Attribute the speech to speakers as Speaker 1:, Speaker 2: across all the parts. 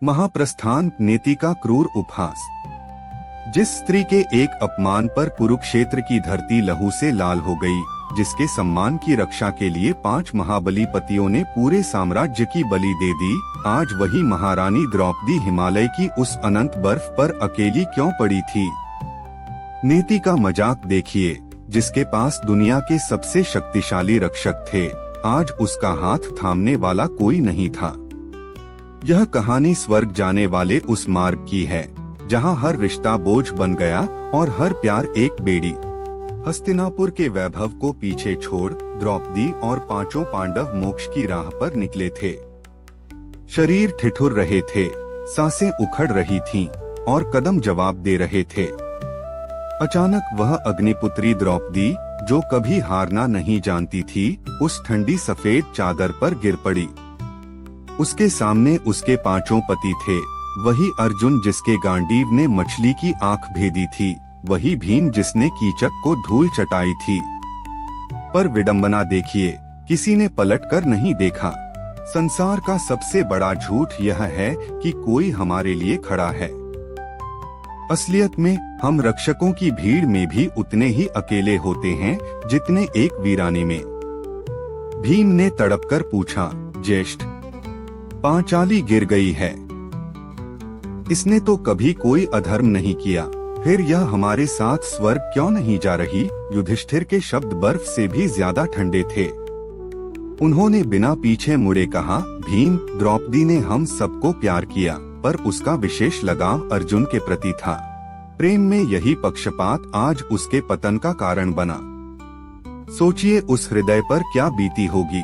Speaker 1: महाप्रस्थान नीति का क्रूर उपहास। जिस स्त्री के एक अपमान पर कुरुक्षेत्र की धरती लहू से लाल हो गई, जिसके सम्मान की रक्षा के लिए 5 महाबली पतियों ने पूरे साम्राज्य की बलि दे दी, आज वही महारानी द्रौपदी हिमालय की उस अनंत बर्फ पर अकेली क्यों पड़ी थी। नीति का मजाक देखिए, जिसके पास दुनिया के सबसे शक्तिशाली रक्षक थे, आज उसका हाथ थामने वाला कोई नहीं था। यह कहानी स्वर्ग जाने वाले उस मार्ग की है, जहां हर रिश्ता बोझ बन गया और हर प्यार एक बेड़ी। हस्तिनापुर के वैभव को पीछे छोड़ द्रौपदी और 5 पांडव मोक्ष की राह पर निकले थे। शरीर ठिठुर रहे थे, सांसें उखड़ रही थीं और कदम जवाब दे रहे थे। अचानक वह अग्निपुत्री द्रौपदी, जो कभी हारना नहीं जानती थी, उस ठंडी सफेद चादर पर गिर पड़ी। उसके सामने उसके 5 पति थे, वही अर्जुन जिसके गांडीव ने मछली की आंख भेदी थी, वही भीम जिसने कीचक को धूल चटाई थी। पर विडंबना देखिए, किसी ने पलटकर नहीं देखा। संसार का सबसे बड़ा झूठ यह है कि कोई हमारे लिए खड़ा है। असलियत में हम रक्षकों की भीड़ में भी उतने ही अकेले होते हैं जितने एक वीराने में। भीम ने तड़पकर पूछा, ज्येष्ठ, पांचाली गिर गई है। इसने तो कभी कोई अधर्म नहीं किया, फिर यह हमारे साथ स्वर्ग क्यों नहीं जा रही। युधिष्ठिर के शब्द बर्फ से भी ज्यादा ठंडे थे। उन्होंने बिना पीछे मुड़े कहा, भीम, द्रौपदी ने हम सबको प्यार किया, पर उसका विशेष लगाव अर्जुन के प्रति था। प्रेम में यही पक्षपात आज उसके पतन का कारण बना। सोचिए उस हृदय पर क्या बीती होगी।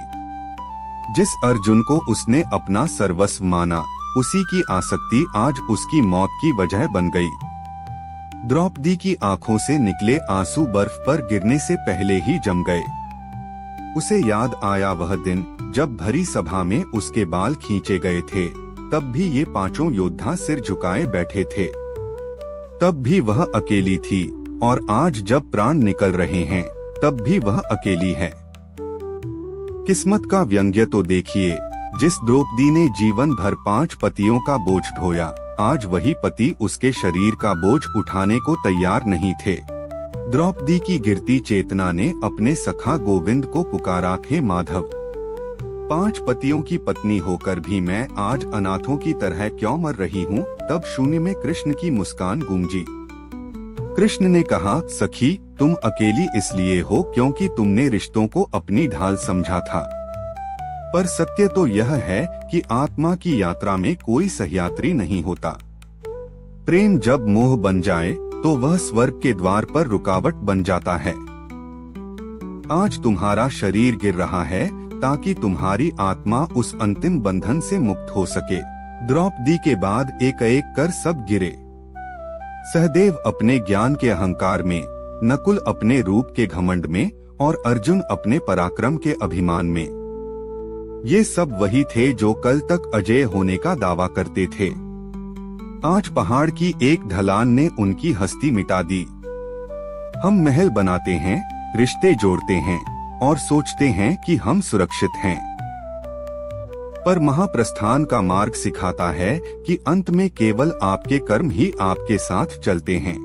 Speaker 1: जिस अर्जुन को उसने अपना सर्वस्व माना, उसी की आसक्ति आज उसकी मौत की वजह बन गई। द्रौपदी की आंखों से निकले आंसू बर्फ पर गिरने से पहले ही जम गए। उसे याद आया वह दिन, जब भरी सभा में उसके बाल खींचे गए थे। तब भी ये 5 योद्धा सिर झुकाए बैठे थे। तब भी वह अकेली थी, और आज जब प्राण निकल रहे हैं, तब भी वह अकेली है। किस्मत का व्यंग्य तो देखिए, जिस द्रौपदी ने जीवन भर 5 पतियों का बोझ ढोया, आज वही पति उसके शरीर का बोझ उठाने को तैयार नहीं थे। द्रौपदी की गिरती चेतना ने अपने सखा गोविंद को पुकारा, हे माधव, 5 पतियों की पत्नी होकर भी मैं आज अनाथों की तरह क्यों मर रही हूँ। तब शून्य में कृष्ण की मुस्कान गूंजी। कृष्ण ने कहा, सखी, तुम अकेली इसलिए हो क्योंकि तुमने रिश्तों को अपनी ढाल समझा था। पर सत्य तो यह है कि आत्मा की यात्रा में कोई सहयात्री नहीं होता। प्रेम जब मोह बन जाए तो वह स्वर्ग के द्वार पर रुकावट बन जाता है। आज तुम्हारा शरीर गिर रहा है ताकि तुम्हारी आत्मा उस अंतिम बंधन से मुक्त हो सके। द्रौपदी के बाद एक एक कर सब गिरे। सहदेव अपने ज्ञान के अहंकार में, नकुल अपने रूप के घमंड में, और अर्जुन अपने पराक्रम के अभिमान में। ये सब वही थे जो कल तक अजय होने का दावा करते थे। आज पहाड़ की एक ढलान ने उनकी हस्ती मिटा दी। हम महल बनाते हैं, रिश्ते जोड़ते हैं और सोचते हैं कि हम सुरक्षित हैं। पर महाप्रस्थान का मार्ग सिखाता है कि अंत में केवल आपके कर्म ही आपके साथ चलते हैं।